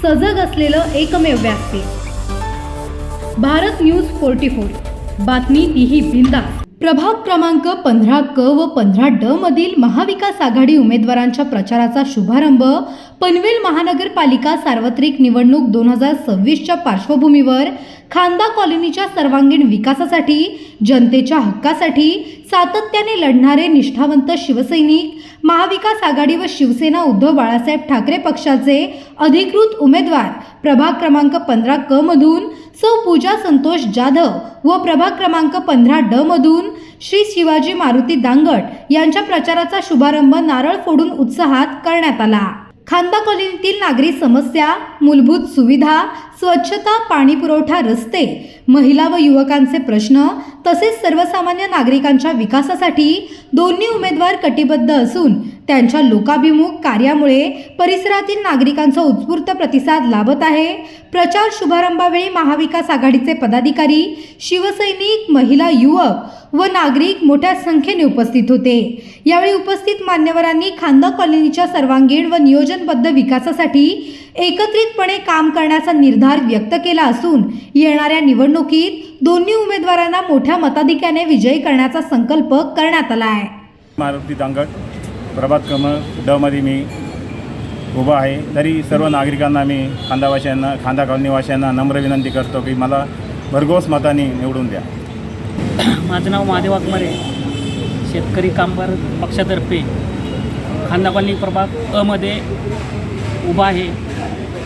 सजग असलेलं एकमेव व्यासपीठ भारत न्यूज 44। बातमी तीही बिंदास। प्रभाग क्रमांक 15 क व 15 ड मधील महाविकास आघाडी उमेदवारांच्या प्रचाराचा शुभारंभ पनवेल महानगरपालिका सार्वत्रिक निवडणूक 2026च्या पार्श्वभूमीवर खांदा कॉलनीच्या सर्वांगीण विकासासाठी जनतेच्या हक्कासाठी सातत्याने लढणारे निष्ठावंत शिवसैनिक महाविकास आघाडी व शिवसेना उद्धव बाळासाहेब ठाकरे पक्षाचे अधिकृत उमेदवार प्रभाग क्रमांक 15 क मधून सौ पूजा संतोष जाधव व प्रभाग क्रमांक 15 ड मधून श्री शिवाजी मारुती दांगट यांच्या प्रचाराचा शुभारंभ नारळ फोडून उत्साहात करण्यात आला। खांदा कॉलनीतील नागरी समस्या, मूलभूत सुविधा, स्वच्छता, पाणी पुरवठा, रस्ते, महिला व युवकांचे प्रश्न तसेच सर्वसामान्य नागरिकांच्या विकासासाठी दोन्ही उमेदवार कटिबद्ध असून त्यांच्या लोकाभिमुख कार्यामुळे परिसरातील नागरिकांचा उत्स्फूर्त प्रतिसाद लाभत आहे। प्रचार शुभारंभावेळी महाविकास आघाडीचे पदाधिकारी, शिवसैनिक, महिला, युवक व नागरिक मोठ्या संख्येने उपस्थित होते। यावेळी उपस्थित मान्यवरांनी खांदा कॉलनीच्या सर्वांगीण व नियोजनबद्ध विकासासाठी एकत्रितपणे काम करण्याचा निर्धार व्यक्त केला असून येणाऱ्या निवडणुकीत दोन्ही उमेदवारांना मोठ्या मताधिक्याने विजयी करण्याचा संकल्प करण्यात आला आहे। मारुती दांगट प्रभाग क्रमांक ड मध्ये मी उभा आहे। तरी सर्व नागरिकांना मी खांदा कॉलनीवासियांना नम्र विनंती करतो की मला भरघोस मताने निवडून द्या। माझं नाव महादेव वाघमारे, शेतकरी कामगार पक्षातर्फे खांदा कॉलनी प्रभाग अ मध्ये उभा आहे।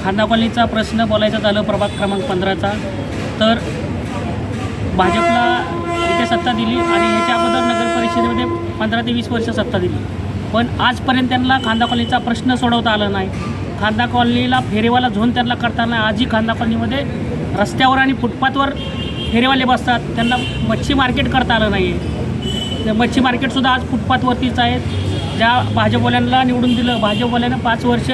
खांदा कॉलनीचा प्रश्न बोलायचा झालं प्रभाग क्रमांक 15चा, तर भाजपला इथे सत्ता दिली आणि ह्याच्या अगोदर नगर परिषदेमध्ये 15 ते 20 वर्ष सत्ता दिली, पण आजपर्यंत त्यांना खांदा कॉलनीचा प्रश्न सोडवता आला नाही। खांदा कॉलनीला फेरीवाला झोन त्यांना करताना आजही खांदा कॉलनीमध्ये रस्त्यावर आणि फुटपाथवर फेरीवाले बसतात, त्यांना मच्छी मार्केट करता आलं नाही आहे। मच्छी मार्केटसुद्धा आज फुटपाथवरतीच आहेत। ज्या भाजपवाल्यांना निवडून दिलं, भाजपवाल्यांना 5 वर्ष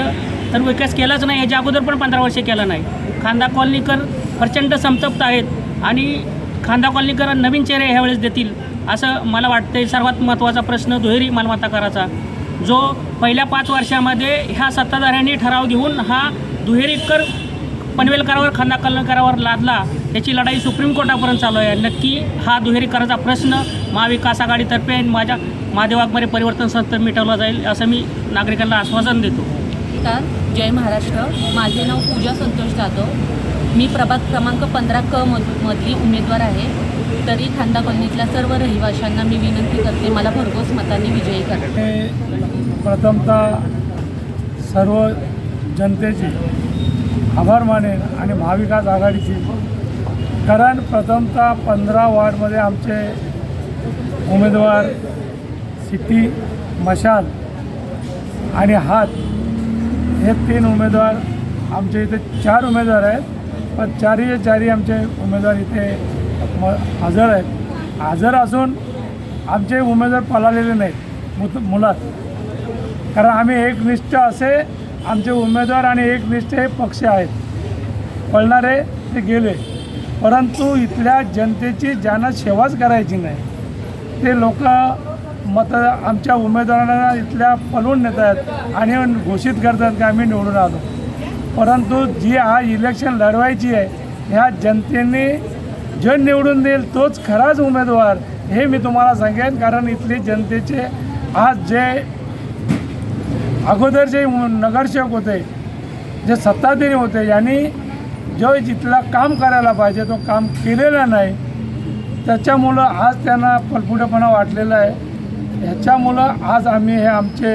तर विकास केलाच नाही, याच्या अगोदर पण 15 वर्ष केला नाही। खांदा कॉलनीकर प्रचंड संतप्त आहेत आणि खांदा कॉलनीकर नवीन चेहरे ह्यावेळेस देतील असं मला वाटतं। सर्वात महत्त्वाचा प्रश्न दुहेरी मालमत्ता कराचा, जो पहिल्या 5 वर्षामध्ये ह्या सत्ताधाऱ्यांनी ठराव घेऊन हा दुहेरी कर पनवेल करावर खांदा करावर लादला, त्याची लढाई सुप्रीम कोर्टापर्यंत चालू आहे। नक्की हा दुहेरी कराचा प्रश्न महाविकास आघाडीतर्फे माझ्या महादेव वाघमारे परिवर्तन संस्था मिटवला जाईल असं मी नागरिकांना आश्वासन देतो। जय महाराष्ट्र। माझे नाव पूजा संतोष जाधव, मी प्रभाग क्रमांक 15 क मधली उमेदवार आहे। तरी खांदा कॉलनीतल्या सर्व रहिवाशांना मी विनंती करते मला भरघोस मतांनी विजयी करा। प्रथमतः सर्व जनतेची आभार मानेन आणि महाविकास आघाडीची, कारण प्रथमतः 15 वार्डमध्ये आमचे उमेदवार सिटी, मशाल आणि हात हे 3 उमेदवार, आमचे इथे 4 उमेदवार आहेत, पण चारही आमचे उमेदवार इथे हजर आहेत। हजर असून आमचे उमेदवार पळालेले नाहीत मुळात, कारण आम्ही एकनिष्ठ असे आमचे उमेदवार आणि एकनिष्ठ हे पक्ष आहेत। पळणारे ते गेले, परंतु इथल्या जनतेची ज्यांना सेवाच करायची नाही ते लोक आमच्या उमेदवारांना इथल्या पळवून नेतात आणि घोषित करतात की आम्ही निवडून आलो, परंतु जी आज इलेक्शन लढवायची आहे ह्या जनतेने जो निवडून देईल तोच खराच उमेदवार हे मी तुम्हाला सांगेन। कारण इथली जनतेचे आज जे अगोदर जे नगरसेवक होते, जे सत्ताधारी होते, यांनी जो जिथला काम करायला पाहिजे तो काम केलेला नाही, त्याच्यामुळं आज त्यांना पलपुटेपणा वाटलेला आहे। ह्याच्यामुळं आज आम्ही हे आमचे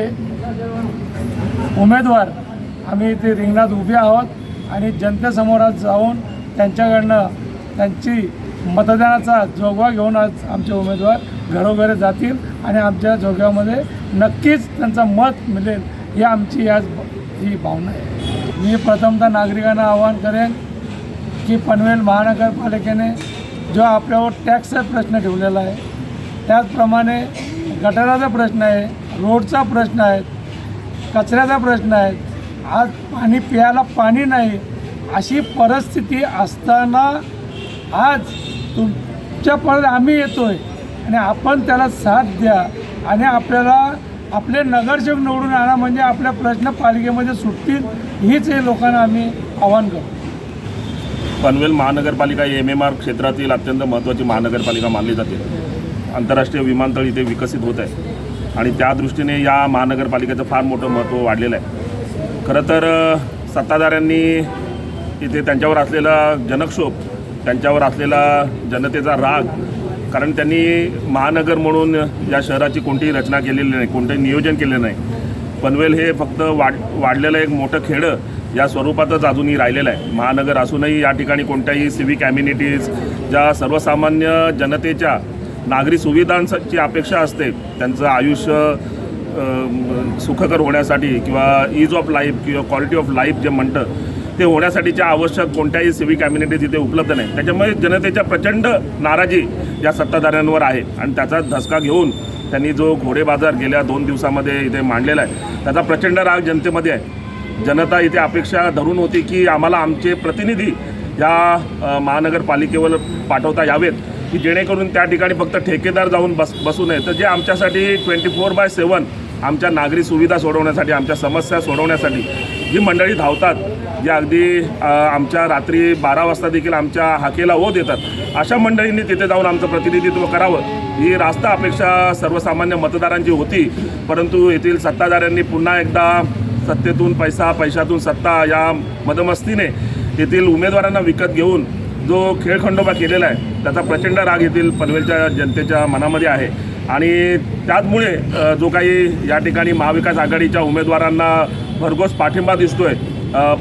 उमेदवार आम्ही इथे रिंगणात उभे आहोत आणि जनतेसमोर आज जाऊन त्यांच्याकडनं त्यांची मतदानाचा जोगवा घेऊन आज आमचे उमेदवार घरोघरी जातील आणि आमच्या जोग्यामध्ये नक्कीच त्यांचं मत मिळेल ही आमची आज ही भावना आहे। मी प्रथमतः नागरिकांना आवाहन करेन की पनवेल महानगरपालिकेने जो आपल्यावर टॅक्सचा प्रश्न ठेवलेला आहे, त्याचप्रमाणे गटाराचा प्रश्न आहे, रोडचा प्रश्न आहे, कचऱ्याचा प्रश्न आहे, आज पाणी प्यायला पाणी नाही अशी परिस्थिती असताना आज तुमच्या परत आम्ही येतो आहे आणि आपण त्याला साथ द्या आणि आपल्याला आपले नगरसेवक निवडून आणा, म्हणजे आपल्या प्रश्न पालिकेमध्ये सुटतील हीच हे लोकांना आम्ही आवाहन करतो. पनवेल महानगरपालिका ही MMR क्षेत्रातील अत्यंत महत्त्वाची महानगरपालिका मानली जाते. आंतरराष्ट्रीय विमानतळ इथे विकसित होत आहे आणि त्या दृष्टीने या महानगरपालिकेचं फार मोठं महत्त्व वाढलेलं आहे. खरं तर सत्ताधाऱ्यांनी इथे त्यांच्यावर असलेला जनक्षोभ, त्यांच्यावर असलेला जनतेचा राग, कारण त्यांनी महानगर म्हणून या शहराची कोणतीही रचना केलेली नाही, कोणतंही नियोजन केलेलं नाही. पनवेल हे फक्त वाढलेलं एक मोठं खेडं या स्वरूपातच अजूनही राहिलेलं आहे. महानगर असूनही या ठिकाणी कोणत्याही सिव्हिक ॲम्युनिटीज, ज्या सर्वसामान्य जनतेच्या नागरी सुविधांची अपेक्षा असते, त्यांचं आयुष्य सुखकर होण्यासाठी किंवा ईज ऑफ लाईफ किंवा क्वालिटी ऑफ लाईफ जे म्हणतं ते होण्यासाठीच्या आवश्यक कोणत्याही सिव्हिक ॲम्युनिटीज इथे उपलब्ध नाही. त्याच्यामुळे जनतेच्या प्रचंड नाराजी या सत्ताधाऱ्यांवर आहे आणि त्याचा धसका घेऊन त्यांनी जो घोडेबाजार गेल्या 2 दिवसामध्ये इथे मांडलेला आहे, त्याचा प्रचंड राग जनतेमध्ये आहे. जनता इथे अपेक्षा धरून होती की आम्हाला आमचे प्रतिनिधी या महानगरपालिकेवर पाठवता यावेत, की जेणेकरून त्या ठिकाणी फक्त ठेकेदार जाऊन बसू नये, तर जे आमच्यासाठी 24/7 आमच्या नागरी सुविधा सोडवण्यासाठी, आमच्या समस्या सोडवण्यासाठी जी मंडळी धावतात, जे अगदी आमच्या रात्री 12 वाजता देखील आमच्या हाकेला ओ देतात, अशा मंडळींनी तिथे जाऊन आमचं प्रतिनिधित्व करावं ही रास्त अपेक्षा सर्वसामान्य मतदारांची होती. परंतु येथील सत्ताधाऱ्यांनी पुन्हा एकदा सत्तेतून पैसा, पैशातून सत्ता या मदमस्तीने येथील उमेदवारांना विकत घेऊन जो खेळखंडोबा केलेला आहे, त्याचा प्रचंड राग येथील पनवेलच्या जनतेच्या मनामध्ये आहे. आणि त्याचमुळे जो काही या ठिकाणी महाविकास आघाडीच्या उमेदवारांना भरघोस पाठिंबा दिसतोय,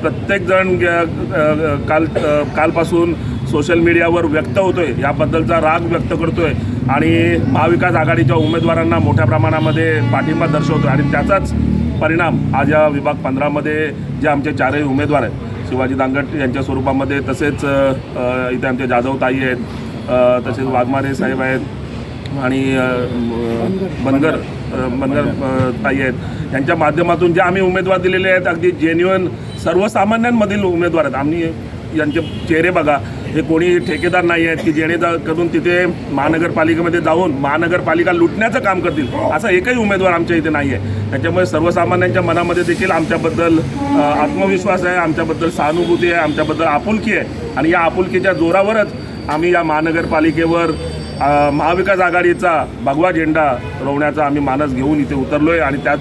प्रत्येकजण कालपासून सोशल मीडियावर व्यक्त होतोय, याबद्दलचा राग व्यक्त करतोय आणि महाविकास आघाडीच्या उमेदवारांना मोठ्या प्रमाणामध्ये पाठिंबा दर्शवतो. आणि त्याचाच परिणाम आज या विभाग 15मध्ये जे आमचे 4ही उमेदवार आहेत, शिवाजी दांगट यांच्या स्वरूपामध्ये, तसेच इथे आमचे जाधव ताई आहेत, तसेच वाघमारे साहेब आहेत आणि बनगर ताई आहेत, यांच्या माध्यमातून जे आम्ही उमेदवार दिलेले आहेत, अगदी जेन्युइन सर्वसामान्यांमधील उमेदवार आहेत. आम्ही यांचे चेहरे बघा, हे कोणी ठेकेदार नाही आहेत की जेणेकरून तिथे महानगरपालिकेमध्ये जाऊन महानगरपालिका लुटण्याचं काम करतील, असा एकही उमेदवार आमच्या इथे नाही आहे. त्याच्यामुळे सर्वसामान्यांच्या मनामध्ये देखील आमच्याबद्दल आत्मविश्वास आहे, आमच्याबद्दल सहानुभूती आहे, आमच्याबद्दल आपुलकी आहे. आणि या आपुलकीच्या जोरावरच आम्ही या महानगरपालिकेवर महाविकास आघाडीचा भगवा झेंडा रोवण्याचा आम्ही मानस घेऊन इथे उतरलो आहे. आणि त्याच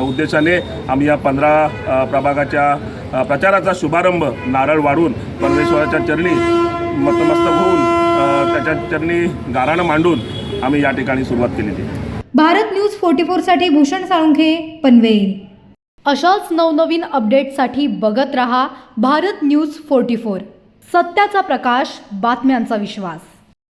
उद्देशाने आम्ही या 15 प्रभागाच्या प्रचाराचा शुभारंभ नारळ वाढून परमेश्वराच्या चरणी नतमस्तक होऊन त्याच्या चरणी गाराणं मांडून आम्ही या ठिकाणी सुरुवात केलेली आहे. भारत न्यूज 44 साठी भूषण साळुंखे, पनवेल. अशाच नवनवीन अपडेटसाठी बघत रहा भारत न्यूज 44. सत्याचा प्रकाश, बातम्यांचा विश्वास.